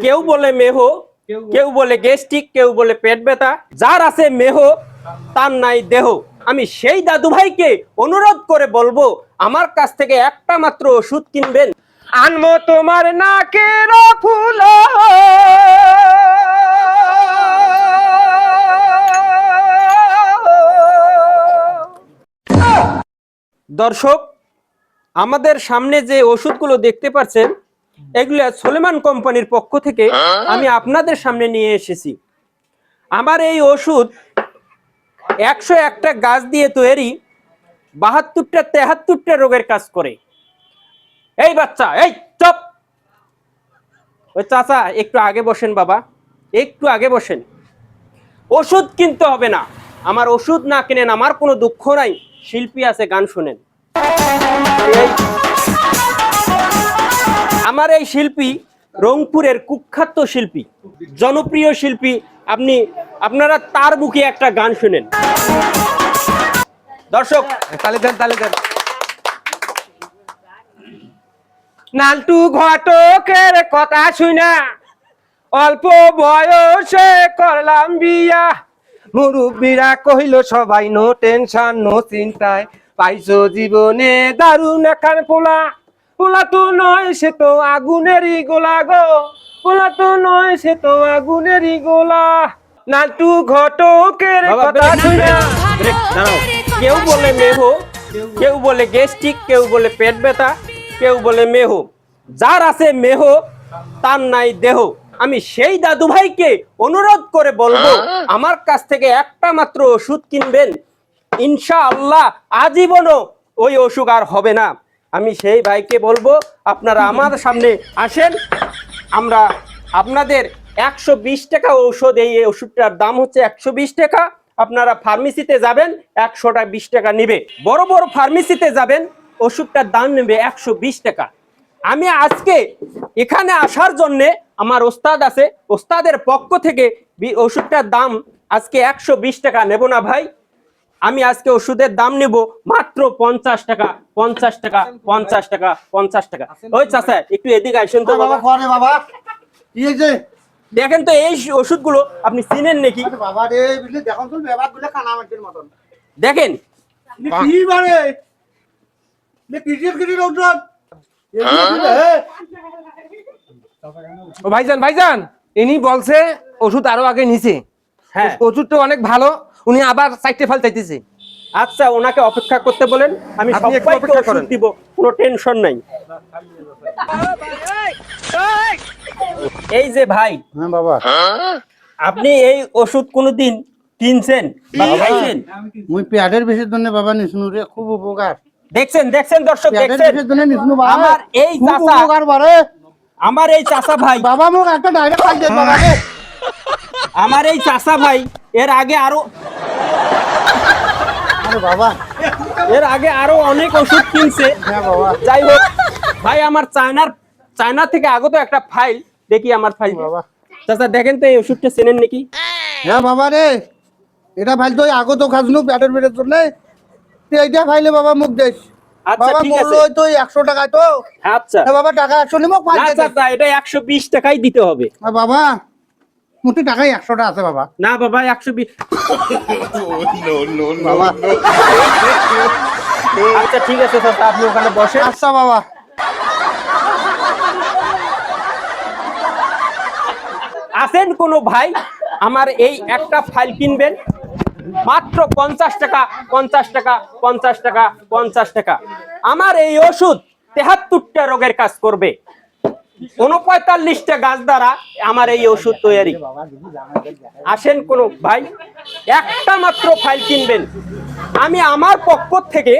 কেউ বলে মেহ, কেউ বলে গ্যাস্ট্রিক, কেউ বলে পেট ব্যথা। যার আছে মেহ তার নাই দেহ। আমি সেই দাদু ভাইকে অনুরোধ করে বলবো আমার কাছ থেকে একটা মাত্র ওষুধ কিনবেন। আনমো তোমার নাকের ফুল, দর্শক আমাদের সামনে যে ওষুধগুলো দেখতে পাচ্ছেন এগুলো সুলেমান কোম্পানির পক্ষ থেকে আমি আপনাদের সামনে নিয়ে এসেছি। আমার এই ওষুধ 101টা গাছ দিয়ে তৈরি, 72টা 73টা রোগের কাজ করে। এই বাচ্চা, এই চুপ, ওই চাচা একটু আগে বসেন, বাবা একটু আগে বসেন। ওষুধ কিনতে হবে না, আমার ওষুধ না কিনেন আমার কোনো দুঃখ নাই। শিল্পী আছে, গান শুনেন। আমার এই শিল্পী রংপুরের কুখ্যাত শিল্পী, জনপ্রিয় শিল্পী। আপনারা তার মুখে একটা গান শুনেন। দর্শক তালি দেন, তালি দেন। নালটু ঘটকের কথা শুনা অল্প বয়সে করলাম বিয়া, মুরব্বীরা কহিল সবাই নো টেনশন নো চিন্তায়, পাইছো জীবনে দারুণ একখান পোলা। পোলা তো নয় সে তো আগুনেরই গোলা গো, পোলা তো নয় সে তো আগুনেরই গোলা। নালটু ঘটকের কথা শুনা। কেউ বলে মেহ, কেউ বলে গ্যাস্ট্রিক, কেউ বলে পেট ব্যথা, কেউ বলে মেহ। যার আছে মেহ তার নাই দেহ। আমি সেই দাদু ভাইকে অনুরোধ করে বলবো আমার কাছ থেকে একটা মাত্র ওষুধ কিনবেন। ইনশাআল্লাহ আজীবনও ওই অসুখ আর হবে না। আমি সেই ভাইকে বলবো আপনারা আমার সামনে আসেন। আমরা আপনাদের 120 টাকা ঔষধ, এই ওষুধটার দাম হচ্ছে 120 টাকা। আপনারা ফার্মেসিতে যাবেন, 120 টাকা নিবে। বড় বড় ফার্মেসিতে যাবেন, ওষুধটার দাম নেবে 120 টাকা। আমি আজকে এখানে আসার জন্যে আমার ওস্তাদ আছে, ওস্তাদের পক্ষ থেকে ওষুধটার দাম আজকে 120 টাকা নেব না ভাই। আমি আজকে ওষুধের দাম নেব মাত্র 50 টাকা, 50 টাকা, 50 টাকা, 50 টাকা। ওই চাচা একটু এদিকে আসেন তো বাবা। বাবা কি হয়েছে দেখেন তো এই ওষুধগুলো আপনি চিনেন নাকি? বাবা রে, বুঝলি দেখুন তো ব্যাপারগুলো কানামাটির মতন। দেখেন কি মানে কিসের ওষুধ? ও ভাইজান, ভাইজান ইনি বলছে ওষুধ আরো আগে নিছে। হ্যাঁ, ওষুধটা অনেক ভালো, উনি আবার 4টে ফাল চাইতেছে। আচ্ছা ওনাকে অপেক্ষা করতে বলেন, আমি আপনি একটু সবাইকে অপেক্ষা ওষুধ করেন। দিব, কোনো টেনশন নাই। এই যে ভাই, হ্যাঁ বাবা, আপনি এই ওষুধ কোনোদিন কিনছেন বা খাইছেন? মুই পেটের বেশির জন্য বাবা নিশুনু রে, খুব উপকার। দেখছেন দেখছেন দর্শক, পেটের দেখছেন বেশির জন্য নিশুনু বাবা, আমার এই খুব চাচা, উপকার বারে। আমার এই চাচা ভাই, বাবা মোক একটা ডাইরেক্ট খাই দে বাবা রে। আমার এই চাচা ভাই এর আগে আরে বাবা, আরো অনেক ওষুধ কিনছে। হ্যাঁ বাবা, যাই হোক ভাই, আমার চায়না থেকে আগত একটা ফাইল দেখি, আমার ফাইল বাবা। চাচা দেখেন তো এই ওষুধটা চেনেন নাকি? হ্যাঁ বাবা রে, এটা ফাইল তো আগত খাজনু পেটের বেড়ের জন্য, এইটা ফাইলে বাবা মুখ দেশ। আচ্ছা বাবা ঠিক আছে, মূল্য তো 100 টাকায় তো। আচ্ছা বাবা টাকা 100 নিমো ফাইল না দে। চাচা, এটা 120 টাকাই দিতে হবে। বাবা মোটি টাকাই 100 টা আছে বাবা। না বাবা 120। বাবা আচ্ছা ঠিক আছে চাচা, আপনি ওখানে বসেন। আচ্ছা বাবা। আসেন কোনো ভাই, আমার এই একটা ফাইল কিনবেন মাত্র 50 টাকা, 50 টাকা, 50 টাকা, 50 টাকা। আমার এই ওষুধ 73টা রোগের কাজ করবে। 49টা গাছ দ্বারা আমার এই ওষুধ তৈরি। আসেন কোনো ভাই, একটা মাত্র ফাইল কিনবেন। আমি আমার পক্ষ থেকে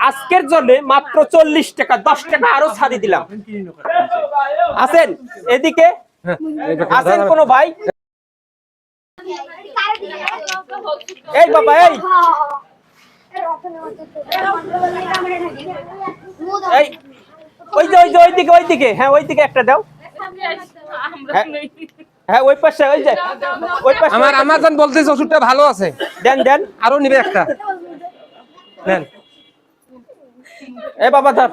আজকের জন্য মাত্র 40 টাকা, 10 টাকা আরো ছাড়ি দিলাম। আসেন এদিকে, আসেন কোনো ভাই। এই বাবা, এই ওইদিকে, হ্যাঁ ওইদিকে একটা দাও। হ্যাঁ ওই পাশে, ওই পাশে। আমার আমাজন বলতেছে ওষুধটা ভালো আছে, দেন দেন, আরো নিবে একটা নেন। এ বাবা ধর।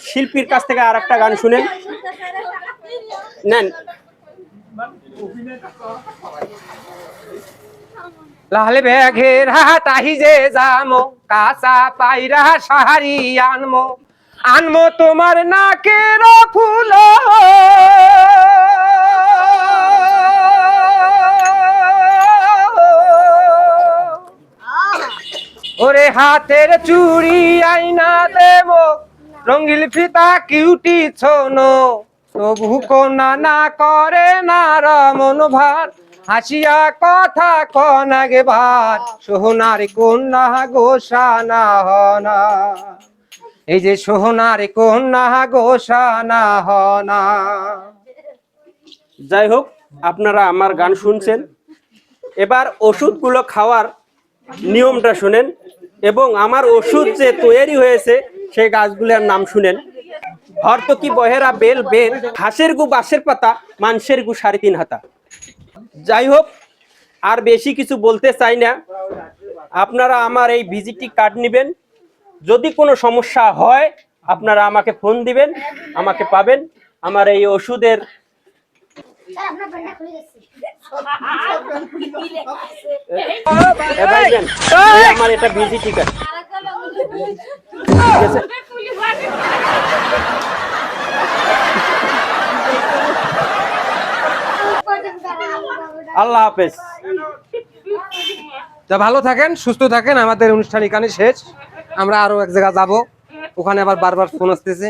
শিল্পীর কাছ থেকে আর একটা গান শুনেন। নেন। লাল ব্যাঘের হাটাহি যে যামো কাঁচা পায়রা সাহারি আনমো আনমো তোমার নাকের ফুল ওরে হাতের চুড়ি আইনা দেব রঙিল ফিতা কিউটি ছোনো তবু কোনা না করে না রমন ভার হাসিয়া কথা কনাগে ভার সোহনার কন্যা গোসানা হনা এই যে সোহনার কন্যা গোসানা হনা। যাই হোক, আপনারা আমার গান শুনছেন, এবার ওষুধগুলো খাওয়ার নিয়মটা শুনেন এবং আমার ওষুধ যে তৈরি হয়েছে সেই গাছগুলোর নাম শুনেন। হরতকি বহেরা বেল বেল, ঘাসের গু বাঁশের পাতা, মানুষের গু 3.5 হাতা। যাই হোক, আর বেশি কিছু বলতে চাই না। আপনারা আমার এই ভিজিটি কার্ড নেবেন, যদি কোনো সমস্যা হয় আপনারা আমাকে ফোন দিবেন, আমাকে পাবেন। আমার এই ওষুধের আমার এটা ভিজিটি কার্ড, ঠিক আছে? আল্লাহ হাফেজ। তা ভালো থাকেন, সুস্থ থাকেন। আমাদের অনুষ্ঠান এখানে শেষ, আমরা আরো এক জায়গা যাব, ওখানে আবার বারবার ফোন আসতেছে।